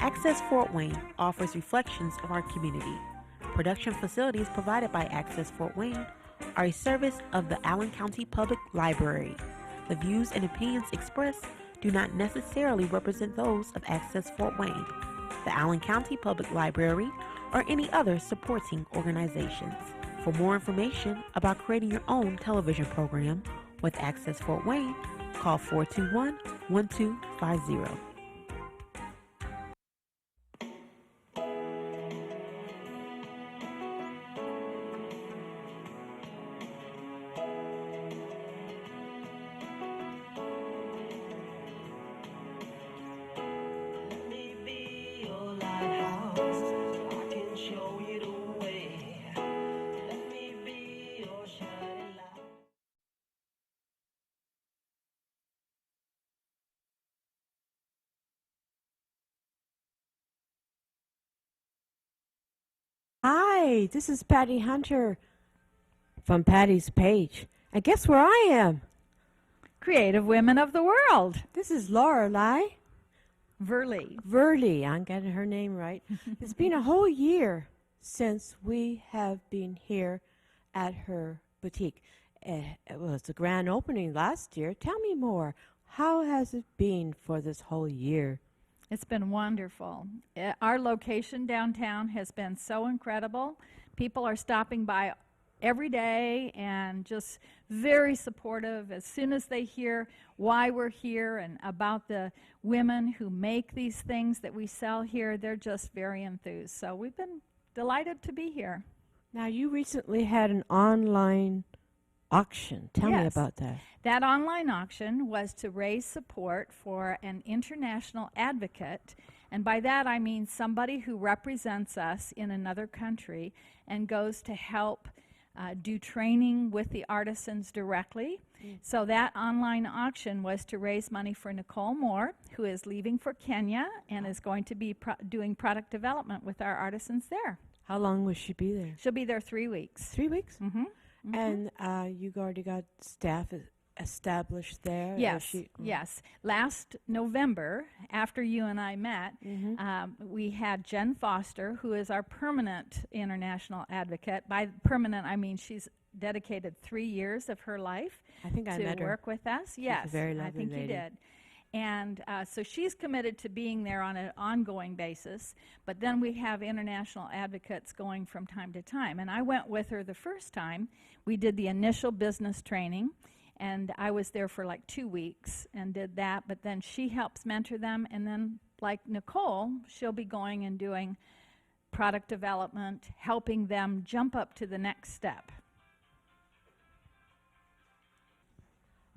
Access Fort Wayne offers reflections of our community. Production facilities provided by Access Fort Wayne are a service of the Allen County Public Library. The views and opinions expressed do not necessarily represent those of Access Fort Wayne, the Allen County Public Library, or any other supporting organizations. For more information about creating your own television program with Access Fort Wayne, call 421-1250. Hi, this is Patty Hunter from Patty's Page. And guess where I am? Creative Women of the World. This is Lorelei VerLee. I'm getting her name right. It's been a whole year since we have been here at her boutique. It was the grand opening last year. Tell me more. How has it been for this whole year? It's been wonderful. Our location downtown has been so incredible. People are stopping by every day and just very supportive. As soon as they hear why we're here and about the women who make these things that we sell here, they're just very enthused. So we've been delighted to be here. Now, you recently had an online auction. Tell me about that. That online auction was to raise support for an international advocate, and by that I mean somebody who represents us in another country and goes to help do training with the artisans directly. So that online auction was to raise money for Nicole Moore, who is leaving for Kenya and is going to be doing product development with our artisans there. How long will she be there? She'll be there 3 weeks. 3 weeks? Mm-hmm. And you already got staff established there? Yes, yes. Last November, after you and I met, we had Jen Foster, who is our permanent international advocate. By permanent, I mean she's dedicated 3 years of her life to work with us. Yes, a very lovely I think lady. you did. And so she's committed to being there on an ongoing basis, but then we have international advocates going from time to time. And I went with her the first time. We did the initial business training, and I was there for like 2 weeks and did that, but then she helps mentor them, and then like Nicole, she'll be going and doing product development, helping them jump up to the next step.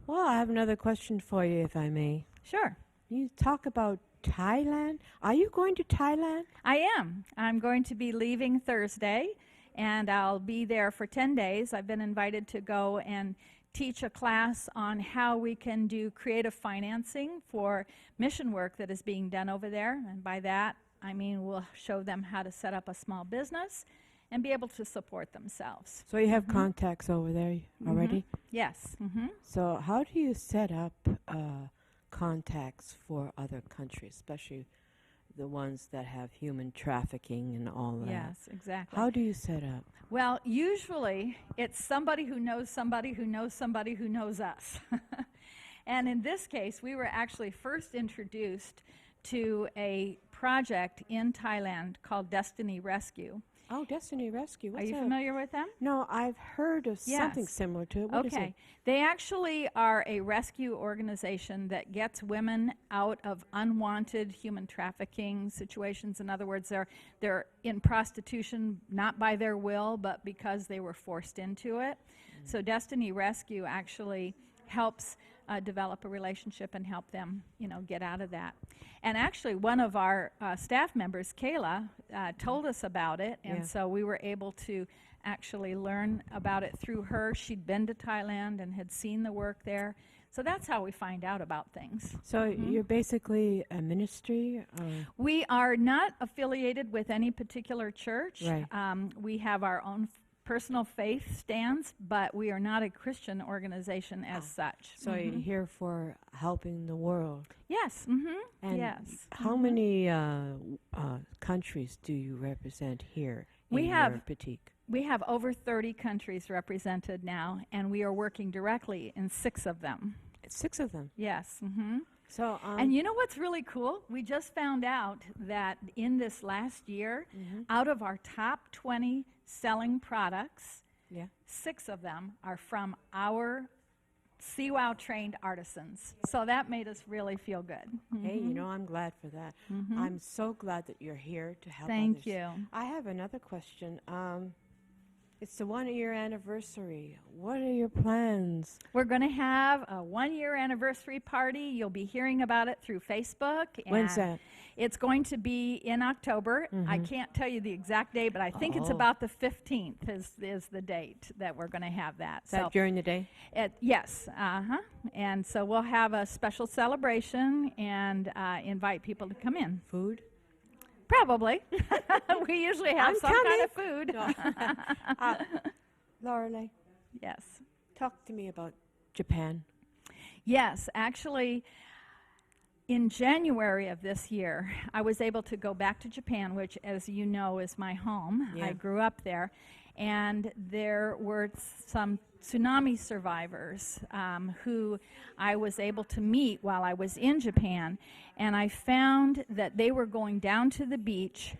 Well, I have another question for you, if I may. Sure. You talk about Thailand. Are you going to Thailand? I am. I'm going to be leaving Thursday, and I'll be there for 10 days. I've been invited to go and teach a class on how we can do creative financing for mission work that is being done over there. And by that, I mean we'll show them how to set up a small business and be able to support themselves. So you have contacts over there already? Yes. So how do you set up contacts for other countries, especially the ones that have human trafficking and all that? Yes, exactly. How do you set up? Well, usually it's somebody who knows somebody who knows somebody who knows us. And in this case, we were actually first introduced to a project in Thailand called Destiny Rescue. Oh, Destiny Rescue. Are you familiar with them? No, I've heard of something similar to it. What is it? They actually are a rescue organization that gets women out of unwanted human trafficking situations. In other words, they're in prostitution not by their will, but because they were forced into it. So Destiny Rescue actually helps develop a relationship and help them, get out of that. And actually, one of our staff members, Kayla, told us about it, and so we were able to actually learn about it through her. She'd been to Thailand and had seen the work there. So that's how we find out about things. So you're basically a ministry? We are not affiliated with any particular church. Right. We have our own personal faith stands, but we are not a Christian organization as such. So you're here for helping the world. Yes. And yes. how many countries do you represent here in your boutique? We have over 30 countries represented now, and we are working directly in 6 of them. 6 of them? Yes. So, and you know what's really cool? We just found out that in this last year, out of our top 20 selling products, 6 of them are from our CWOW trained artisans. So that made us really feel good. Hey, you know, I'm glad for that. I'm so glad that you're here to help Thank others. you. I have another question. It's the 1-year anniversary. What are your plans? We're going to have a 1-year anniversary party. You'll be hearing about it through Facebook. When's that? It's going to be in October. I can't tell you the exact date, but I think it's about the 15th is the date that we're going to have that. Is that during the day? Yes. And so we'll have a special celebration and invite people to come in. Food? Probably. We usually have some kind of food. Lorelei, Yes. talk to me about Japan. Yes, actually, in January of this year, I was able to go back to Japan, which, as you know, is my home. Yeah. I grew up there. And there were some tsunami survivors who I was able to meet while I was in Japan. And I found that they were going down to the beach,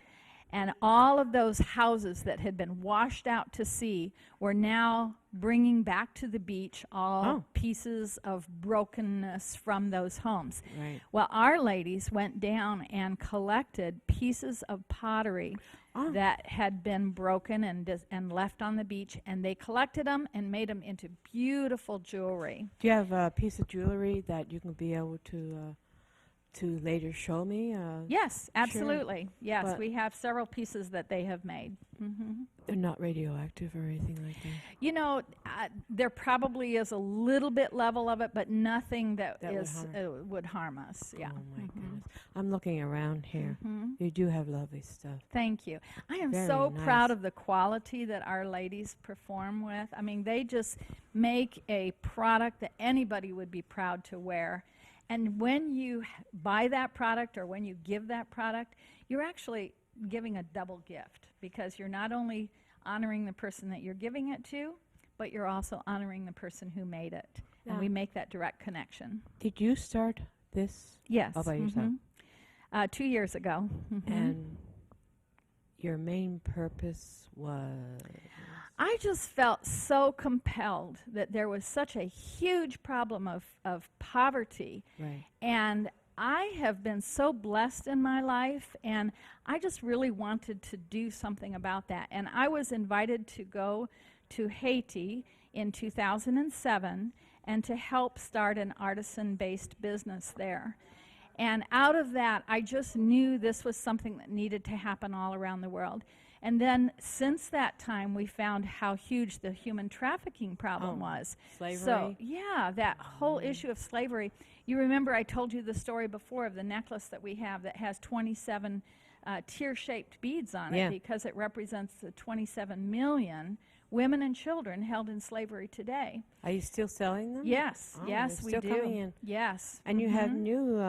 and all of those houses that had been washed out to sea were now bringing back to the beach all pieces of brokenness from those homes. Right. Well, our ladies went down and collected pieces of pottery that had been broken and left on the beach, and they collected them and made them into beautiful jewelry. Do you have a piece of jewelry that you can be able to later show me? Yes, absolutely. Yes, But we have several pieces that they have made. They're not radioactive or anything like that? You know, there probably is a little bit level of it, but nothing that would harm us. Yeah. Oh, my goodness. I'm looking around here. You do have lovely stuff. Thank you. I am Very so nice. proud of the quality that our ladies perform with. I mean, they just make a product that anybody would be proud to wear. And when you buy that product or when you give that product, you're actually giving a double gift, because you're not only honoring the person that you're giving it to, but you're also honoring the person who made it. And we make that direct connection. Did you start this Yes. all by yourself? 2 years ago. And your main purpose was? I just felt so compelled that there was such a huge problem of poverty. Right. And I have been so blessed in my life, and I just really wanted to do something about that. And I was invited to go to Haiti in 2007 and to help start an artisan-based business there. And out of that, I just knew this was something that needed to happen all around the world. And then since that time, we found how huge the human trafficking problem was. Slavery? So, yeah, that whole issue of slavery. You remember I told you the story before of the necklace that we have that has 27 tear-shaped beads on it, because it represents the 27 million women and children held in slavery today. Are you still selling them? Yes, Oh, yes, they're we still do. coming in. Yes. And you have new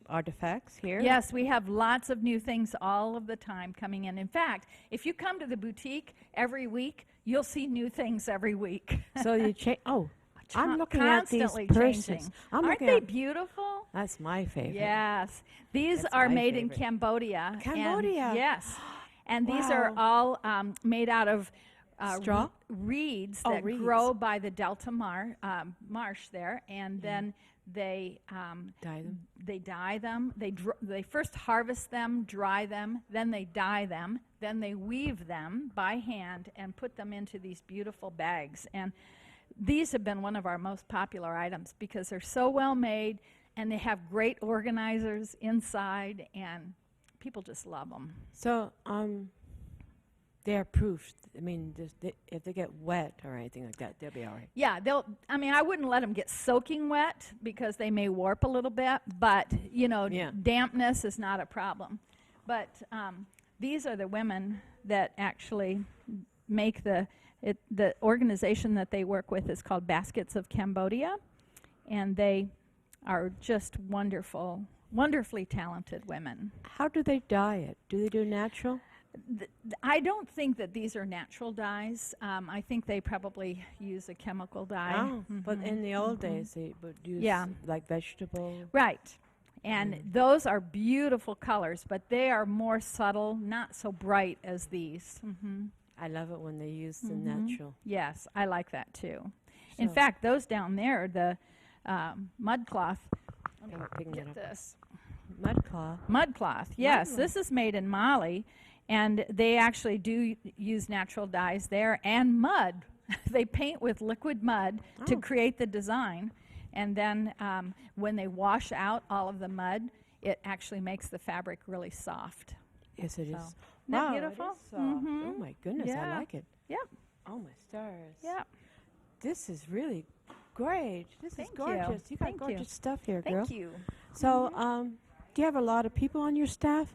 artifacts here? Yes, we have lots of new things all of the time coming in. In fact, if you come to the boutique every week, you'll see new things every week. So you change. Oh, I'm looking at these Constantly purses. changing. I'm Aren't looking they at, beautiful? That's my favorite. Yes. These That's are my made in favorite. Cambodia. Cambodia. And yes. And these are Wow. all made out of Straw? reeds Oh, that reeds. grow by the Delta marsh there, and then they Dye them? They dye them. They first harvest them, dry them, then they dye them, then they weave them by hand and put them into these beautiful bags. And these have been one of our most popular items because they're so well made, and they have great organizers inside, and people just love them. So, they're proof. I mean, if they get wet or anything like that, they'll be all right. Yeah, I wouldn't let them get soaking wet because they may warp a little bit, but, dampness is not a problem. But these are the women that actually make the organization that they work with is called Baskets of Cambodia, and they are just wonderfully talented women. How do they dye it? Do they do natural? I don't think that these are natural dyes. I think they probably use a chemical dye. Oh, but in the old days they would use like vegetable. Right. And those are beautiful colors, but they are more subtle, not so bright as these. I love it when they use the natural. Yes, I like that too. In fact, those down there, the mud cloth. Let me get this. Mud cloth. Mud cloth, yes. This is made in Mali, and they actually do use natural dyes there and mud. They paint with liquid mud to create the design, and then when they wash out all of the mud, it actually makes the fabric really soft. Yes, it is. Isn't that beautiful? It is soft. Oh my goodness, Yeah. I like it. Yep. Oh my stars. Yep. This is really great. This Thank is gorgeous. you. You got Thank gorgeous you. stuff here, girl. Thank you. So, do you have a lot of people on your staff?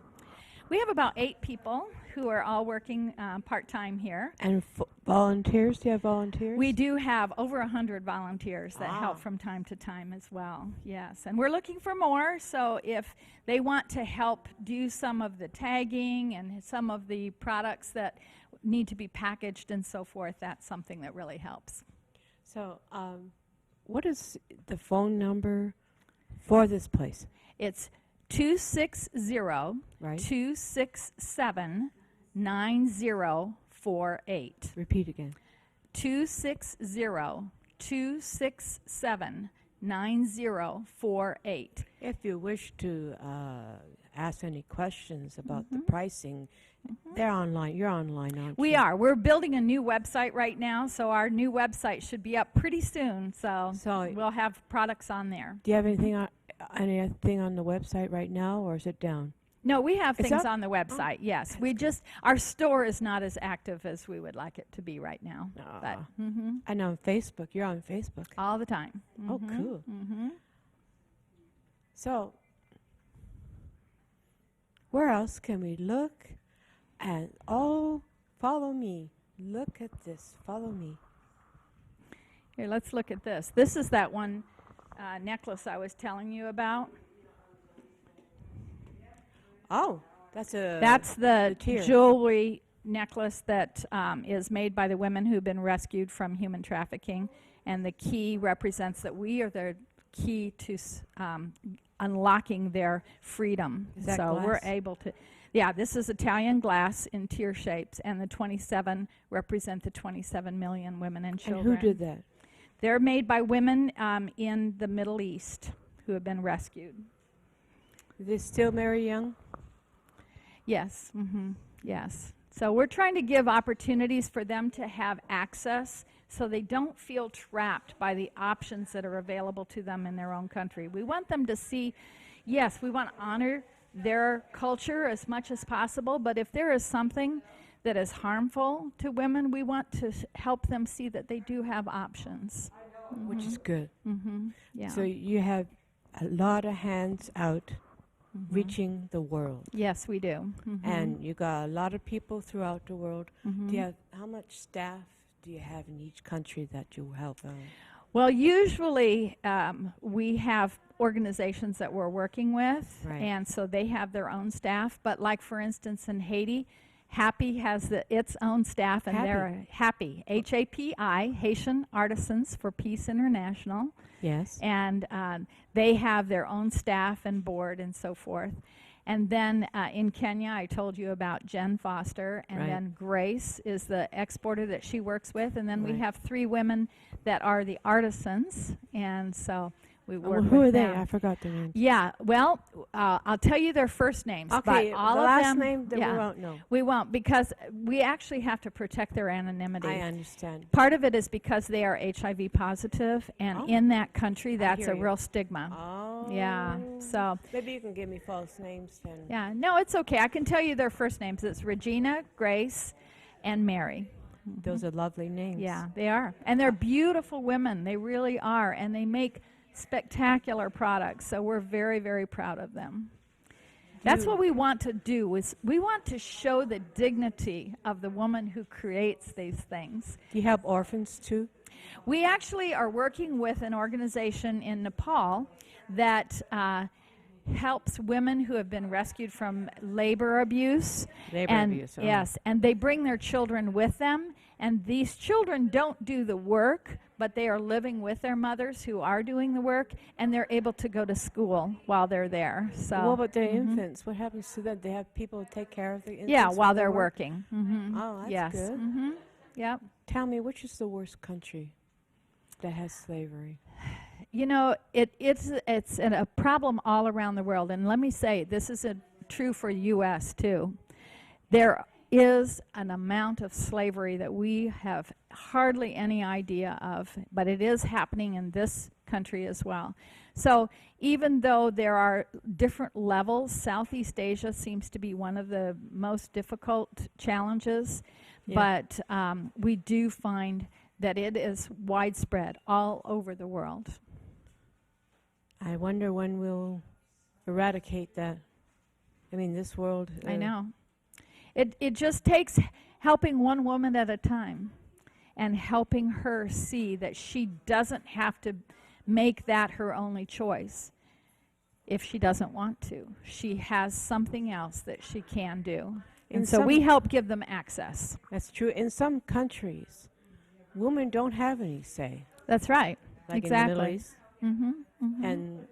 We have about 8 people who are all working part-time here. And volunteers? Do you have volunteers? We do have over 100 volunteers that help from time to time as well. Yes, and we're looking for more. So if they want to help do some of the tagging and some of the products that need to be packaged and so forth, that's something that really helps. So, what is the phone number for this place? It's 260-267-9048. Repeat again. 260-267-9048. If you wish to ask any questions about the pricing, they're online. You're online, aren't you? We are. We're building a new website right now, so our new website should be up pretty soon. So we'll have products on there. Do you have anything on the website right now, or is it down? No, we have It's things up? on the website. Yes, we just our store is not as active as we would like it to be right now. But I know on Facebook. You're on Facebook. all the time. Oh, cool. So, where else can we look? And follow me. Look at this. Follow me. Here, let's look at this. This is that one necklace I was telling you about. Oh, that's the tier. jewelry necklace that is made by the women who've been rescued from human trafficking, and the key represents that we are the key to unlocking their freedom. Is that so glass? we're able to. Yeah, this is Italian glass in tear shapes, and the 27 represent the 27 million women and children. And who did that? They're made by women in the Middle East who have been rescued. Is they still marry young? Yes. Yes. So we're trying to give opportunities for them to have access so they don't feel trapped by the options that are available to them in their own country. We want them to see, yes, we want to honor their culture as much as possible, but if there is something that is harmful to women, we want to help them see that they do have options. Which is good. Yeah. So you have a lot of hands out reaching the world. Yes, we do. And you got a lot of people throughout the world. Do you have, how much staff do you have in each country that you help out? Well, usually we have organizations that we're working with, Right. and so they have their own staff. But like, for instance, in Haiti, Happy has its own staff, and they're Happy, H-A-P-I, Haitian Artisans for Peace International. Yes. And they have their own staff and board and so forth. And then in Kenya, I told you about Jen Foster, and Right. then Grace is the exporter that she works with, and then we Right. have 3 women that are the artisans, and so we work Who with are they? them. I forgot their names. Yeah, well, I'll tell you their first names, Okay, but all the of last them, name that yeah, we won't know. we won't, because we actually have to protect their anonymity. I understand. Part of it is because they are HIV positive, and in that country, that's hear a you. real stigma. Oh. Yeah, so Maybe you can give me false names then. yeah, no, it's okay. I can tell you their first names. It's Regina, Grace, and Mary. Those are lovely names. Yeah, they are, and they're beautiful women. They really are, and they make spectacular products. So we're very, very proud of them. That's what we want to do, is we want to show the dignity of the woman who creates these things. Do you help orphans too? We actually are working with an organization in Nepal that helps women who have been rescued from labor abuse. Yes, and they bring their children with them, and these children don't do the work, but they are living with their mothers who are doing the work, and they're able to go to school while they're there. So what about the infants? What happens to them? They have people take care of the infants? Yeah, while they're work? working. Oh, that's Yes. good. Yep. Tell me, which is the worst country that has slavery? You know, it's a problem all around the world. And let me say, this is true for U.S. too. There is an amount of slavery that we have hardly any idea of, but it is happening in this country as well. So even though there are different levels, Southeast Asia seems to be one of the most difficult challenges, but we do find that it is widespread all over the world. I wonder when we'll eradicate that. I mean, this world... I know. It just takes helping one woman at a time and helping her see that she doesn't have to make that her only choice if she doesn't want to. She has something else that she can do. And so we help give them access. That's true. In some countries, women don't have any say. That's right. Like exactly. in the Middle East. And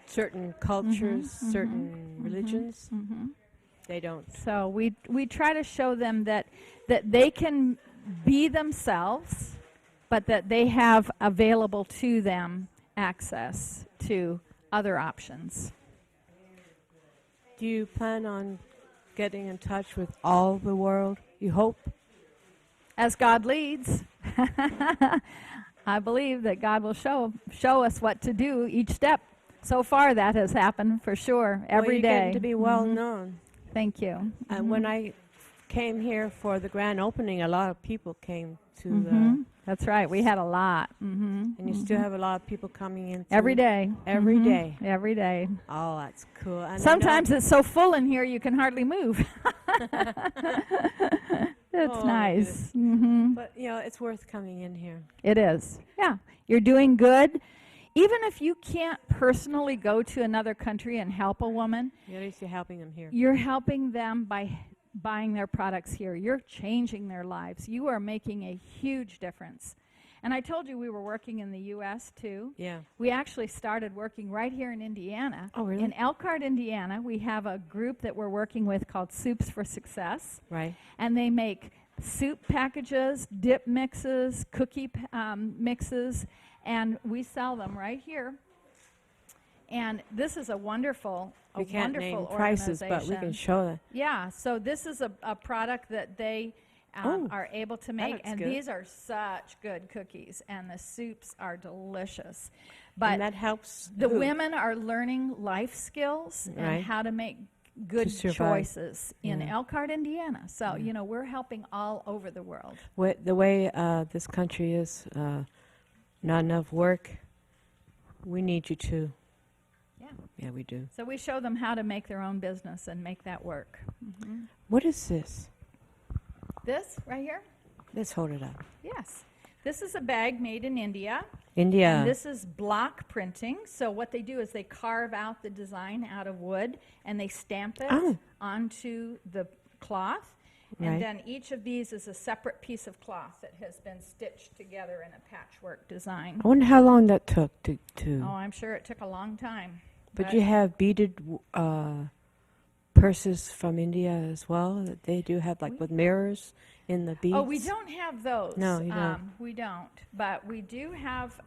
certain cultures, certain religions, they don't. So we try to show them that they can be themselves, but that they have available to them access to other options. Do you plan on getting in touch with all the world? You hope? As God leads. I believe that God will show us what to do each step. So far, that has happened for sure every day. You're getting to be well known. Thank you. And when I came here for the grand opening, a lot of people came to the... That's right. We had a lot. And you still have a lot of people coming in. Every day. Every day. Every day. Oh, that's cool. And sometimes it's so full in here you can hardly move. It's nice. But, you know, it's worth coming in here. It is. Yeah. You're doing good. Even if you can't personally go to another country and help a woman, At least you're helping them here. You're helping them by buying their products here. You're changing their lives. You are making a huge difference. And I told you we were working in the U.S. too. Yeah. We actually started working right here in Indiana. Oh, really? In Elkhart, Indiana, we have a group that we're working with called Soups for Success. Right. And they make soup packages, dip mixes, cookie mixes, and we sell them right here. And this is a wonderful we can't wonderful name prices, but we can show that. Yeah, so this is a product that they are able to make, and good. these are such good cookies, and the soups are delicious. But and that helps the women are learning life skills and how to make good choices in Elkhart, Indiana. So, you know, we're helping all over the world. The way this country is, not enough work, we need you to. Yeah, we do. So we show them how to make their own business and make that work. What is this? This right here? Let's hold it up. Yes. This is a bag made in India. India. And this is block printing. So what they do is they carve out the design out of wood and they stamp it onto the cloth. And then each of these is a separate piece of cloth that has been stitched together in a patchwork design. I wonder how long that took to... Oh, I'm sure it took a long time. But you have beaded purses from India as well that they do have, like with mirrors in the beads? Oh, we don't have those. No, you don't. We don't. But we do have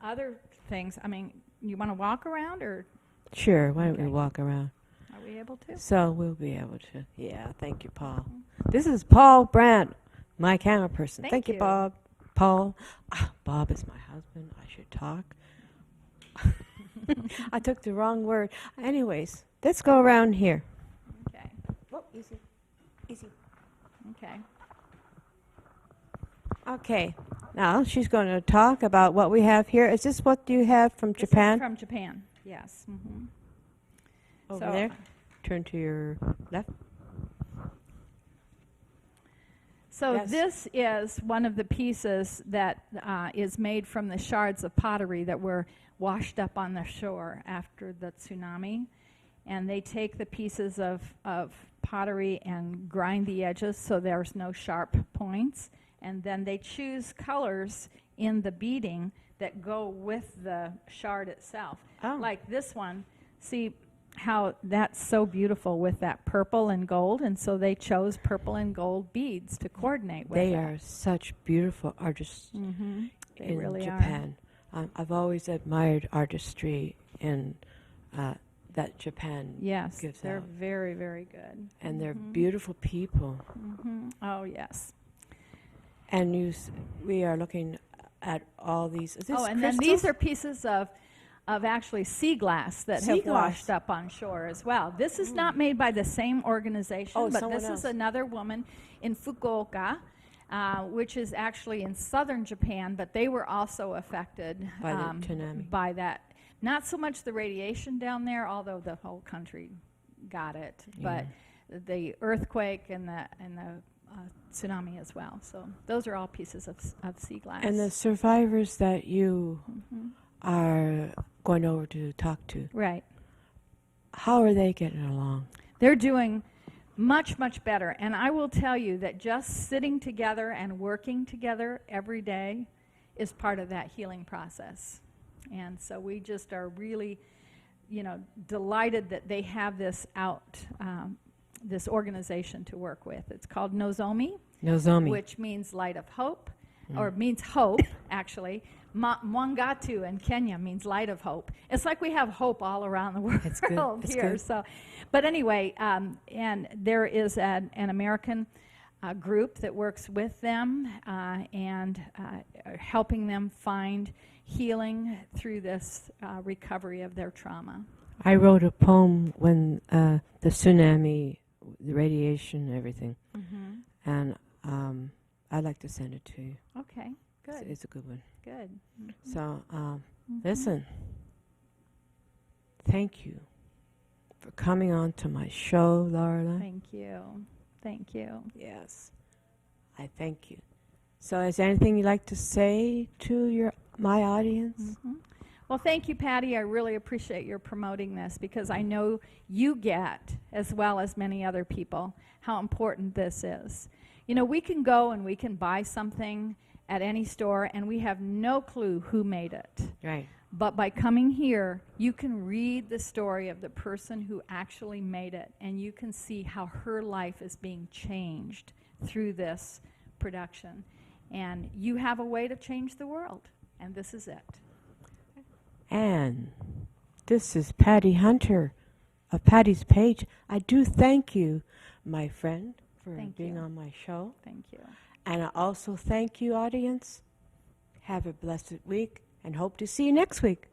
other things. I mean, you want to walk around or? Sure. Why don't we walk around? Are we able to? So we'll be able to. Yeah. Thank you, Paul. This is Paul Brandt, my camera person. Thank you. Bob. Paul. Bob is my husband. I should talk. I took the wrong word. Anyways, let's go around here. Okay. Oh, easy. Easy. Okay. Okay. Now she's going to talk about what we have here. Is this what you have from Japan? This is from Japan. Yes. Over there. turn to your left. So Yes. this is one of the pieces that is made from the shards of pottery that were washed up on the shore after the tsunami. And they take the pieces of pottery and grind the edges so there's no sharp points. And then they choose colors in the beading that go with the shard itself. Oh. Like this one, see how that's so beautiful with that purple and gold, and so they chose purple and gold beads to coordinate with They it. are such beautiful artists They in really Japan. I've always admired artistry in that Japan Yes, gives they're out. very, very good. And they're beautiful people. Oh, yes. And we are looking at all these. Is this Oh, and crystals? then these are pieces of actually sea glass that Sea have glass. washed up on shore as well. This is not made by the same organization, Oh, but someone this else. is another woman in Fukuoka, which is actually in southern Japan, but they were also affected By the tsunami. by that. Not so much the radiation down there, although the whole country got it, but the earthquake and the tsunami as well. So those are all pieces of sea glass. And the survivors that you are going over to talk to, Right. how are they getting along? They're doing much, much better. And I will tell you that just sitting together and working together every day is part of that healing process. And so we just are really, delighted that they have this this organization to work with. It's called Nozomi, which means light of hope, or means hope, actually. Mwangatu in Kenya means light of hope. It's like we have hope all around the world It's good. It's here. good. So, but anyway, and there is an American group that works with them and helping them find healing through this recovery of their trauma. I wrote a poem when the tsunami, the radiation, everything, and I'd like to send it to you. Okay, good, It's a good one. good. So, listen, thank you for coming on to my show, Lorelei. Thank you. Thank you. Yes, I thank you. So, is there anything you'd like to say to my audience? Well, thank you, Patty. I really appreciate your promoting this because I know you get, as well as many other people, how important this is. We can go and we can buy something at any store and we have no clue who made it. Right. But by coming here, you can read the story of the person who actually made it, and you can see how her life is being changed through this production. And you have a way to change the world, and this is it. And this is Patty Hunter of Patty's Page. I do thank you, my friend, for Thank being you. on my show. Thank you. And I also thank you, audience. Have a blessed week and hope to see you next week.